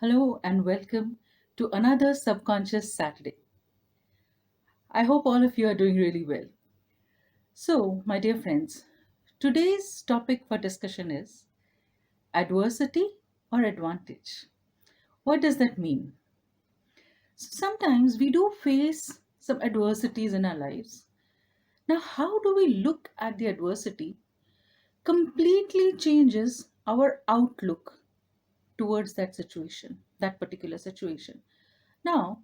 Hello and welcome to another Subconscious Saturday. I hope all of you are doing really well. So, my dear friends, today's topic for discussion is adversity or advantage. What does that mean? So sometimes we do face some adversities in our lives. Now, how do we look at the adversity completely changes our outlook towards that situation, that particular situation. Now,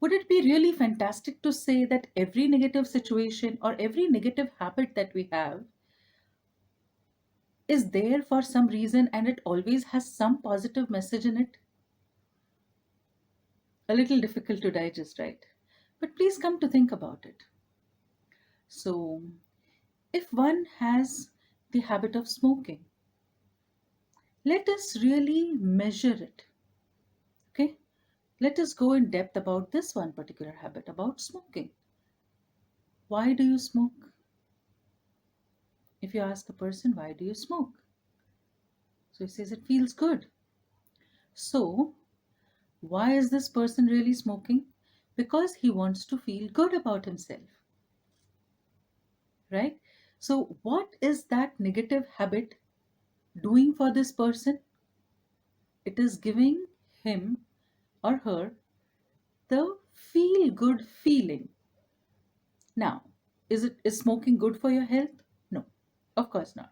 would it be really fantastic to say that every negative situation or every negative habit that we have is there for some reason and it always has some positive message in it? A little difficult to digest, right? But please come to think about it. So, if one has the habit of smoking, let us really measure it. Okay? Let us go in depth about this one particular habit about smoking. Why do you smoke? If you ask a person, why do you smoke? So he says it feels good. So, why is this person really smoking? Because he wants to feel good about himself, right? So, what is that negative habit doing for this person? It is giving him or her the feel good feeling. Now, is smoking good for your health? No, of course not.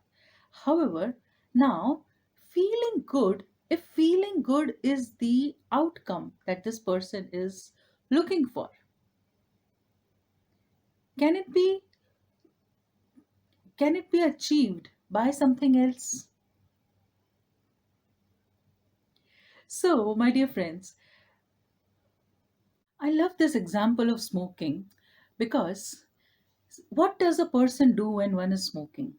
However, now feeling good, if feeling good is the outcome that this person is looking for, can it be can it be achieved by something else? So, my dear friends, I love this example of smoking because what does a person do when one is smoking?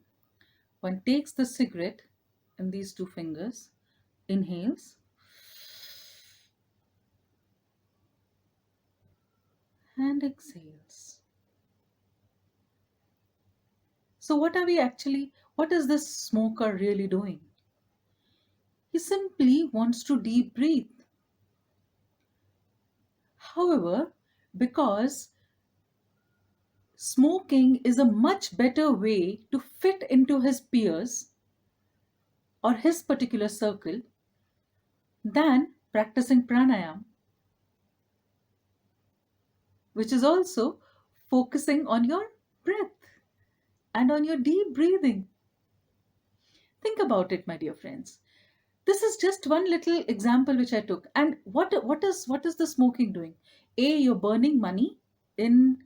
One takes the cigarette in these two fingers, inhales, and exhales. So, what is this smoker really doing? He simply wants to deep breathe. However, because smoking is a much better way to fit into his peers or his particular circle than practicing pranayam, which is also focusing on your breath and on your deep breathing. Think about it, my dear friends. This is just one little example which I took. And what is the smoking doing? You're burning money in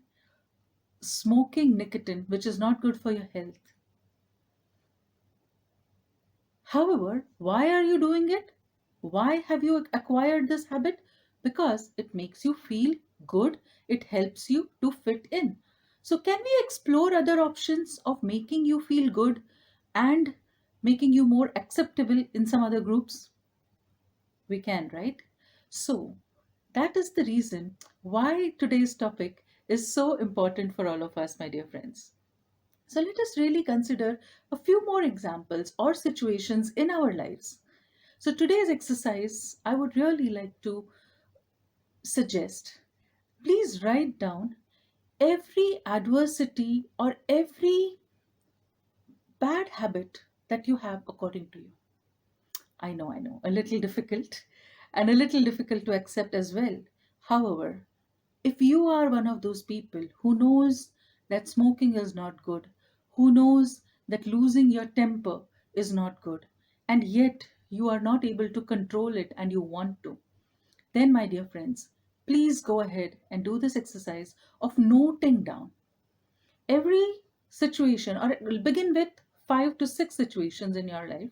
smoking nicotine, which is not good for your health. However, why are you doing it? Why have you acquired this habit? Because it makes you feel good, it helps you to fit in. So, can we explore other options of making you feel good and making you more acceptable in some other groups? We can, right? So, that is the reason why today's topic is so important for all of us, my dear friends. So let us really consider a few more examples or situations in our lives. So today's exercise, I would really like to suggest, please write down every adversity or every bad habit that you have according to you. I know, a little difficult to accept as well. However, if you are one of those people who knows that smoking is not good, who knows that losing your temper is not good, and yet you are not able to control it and you want to, then, my dear friends, please go ahead and do this exercise of noting down every situation, or begin with 5 to 6 situations in your life,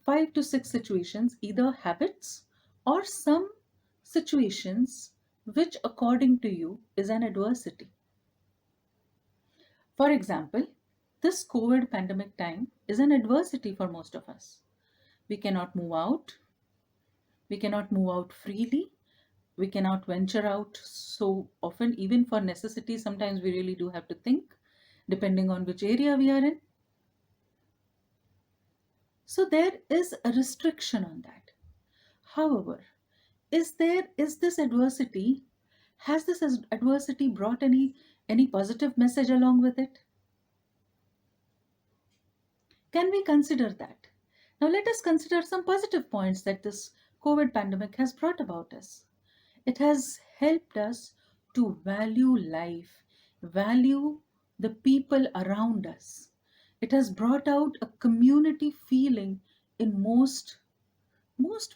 5 to 6 situations, either habits or some situations which, according to you, is an adversity. For example, this COVID pandemic time is an adversity for most of us. We cannot move out, we cannot move out freely, we cannot venture out so often, even for necessity. Sometimes we really do have to think, depending on which area we are in. So, there is a restriction on that. However, is this adversity, has this adversity brought any positive message along with it? Can we consider that? Now let us consider some positive points that this COVID pandemic has brought about us. It has helped us to value life, value the people around us. It has brought out a community feeling in most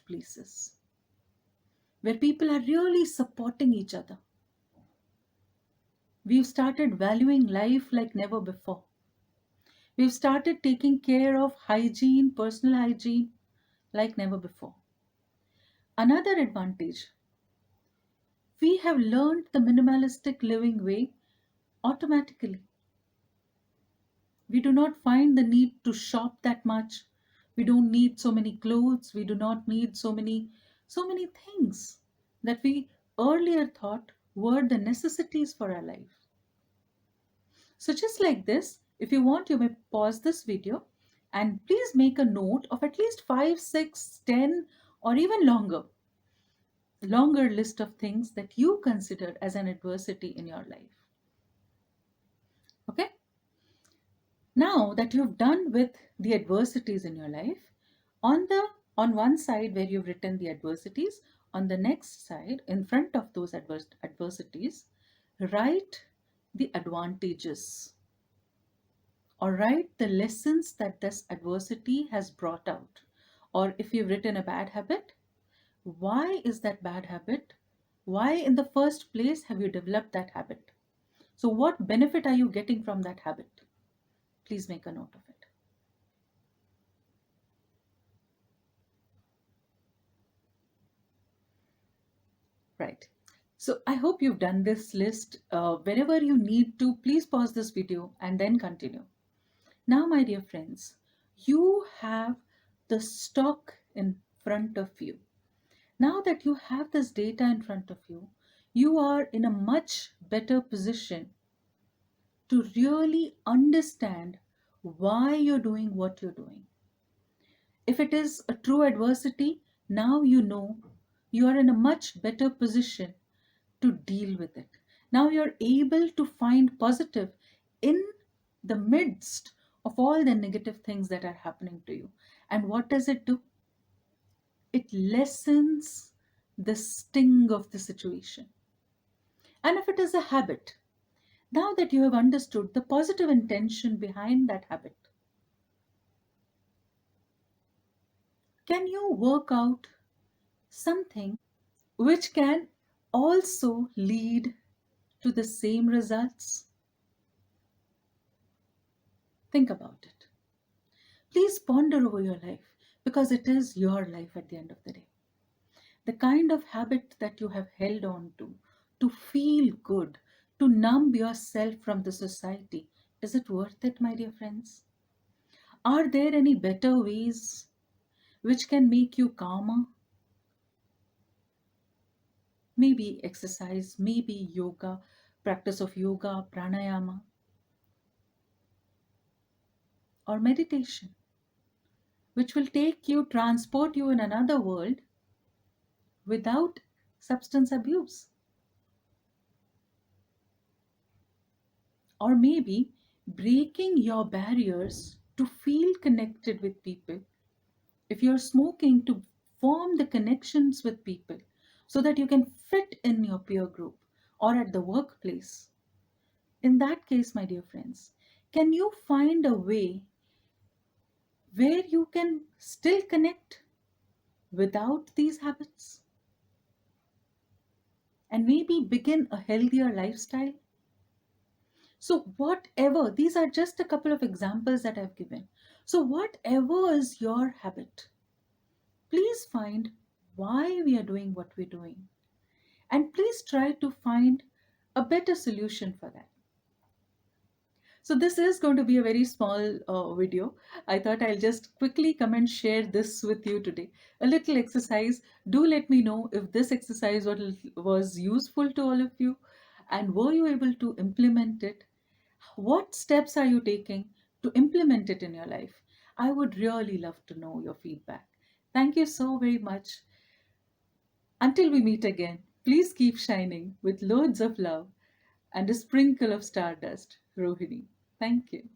places where people are really supporting each other. We've started valuing life like never before. We've started taking care of hygiene, personal hygiene, like never before. Another advantage, we have learned the minimalistic living way automatically. We do not find the need to shop that much. We don't need so many clothes. We do not need so many things that we earlier thought were the necessities for our life. So just like this, if you want, you may pause this video and please make a note of at least 5, 6, 10, or even longer list of things that you consider as an adversity in your life. Okay? Now that you've done with the adversities in your life, on one side where you've written the adversities, on the next side, in front of those adversities, write the advantages, or write the lessons that this adversity has brought out. Or if you've written a bad habit, why is that bad habit? Why in the first place have you developed that habit? So what benefit are you getting from that habit? Please make a note of it. Right. So I hope you've done this list. Whenever you need to, please pause this video and then continue. Now, my dear friends, you have the stock in front of you. Now that you have this data in front of you, you are in a much better position to really understand why you're doing what you're doing. If it is a true adversity, now you know you are in a much better position to deal with it. Now you're able to find positive in the midst of all the negative things that are happening to you. And what does it do? It lessens the sting of the situation. And if it is a habit, now that you have understood the positive intention behind that habit, can you work out something which can also lead to the same results? Think about it. Please ponder over your life, because it is your life at the end of the day. The kind of habit that you have held on to feel good, to numb yourself from the society, is it worth it, my dear friends? Are there any better ways which can make you calmer? Maybe exercise, maybe yoga, practice of yoga, pranayama, or meditation, which will transport you in another world without substance abuse. Or maybe breaking your barriers to feel connected with people. If you're smoking, to form the connections with people so that you can fit in your peer group or at the workplace. In that case, my dear friends, can you find a way where you can still connect without these habits and maybe begin a healthier lifestyle? So, whatever, these are just a couple of examples that I've given. So, whatever is your habit, please find why we are doing what we're doing. And please try to find a better solution for that. So this is going to be a very small video. I thought I'll just quickly come and share this with you today. A little exercise. Do let me know if this exercise was useful to all of you, and were you able to implement it? What steps are you taking to implement it in your life? I would really love to know your feedback. Thank you so very much. Until we meet again, please keep shining with loads of love and a sprinkle of stardust. Rohini. Thank you.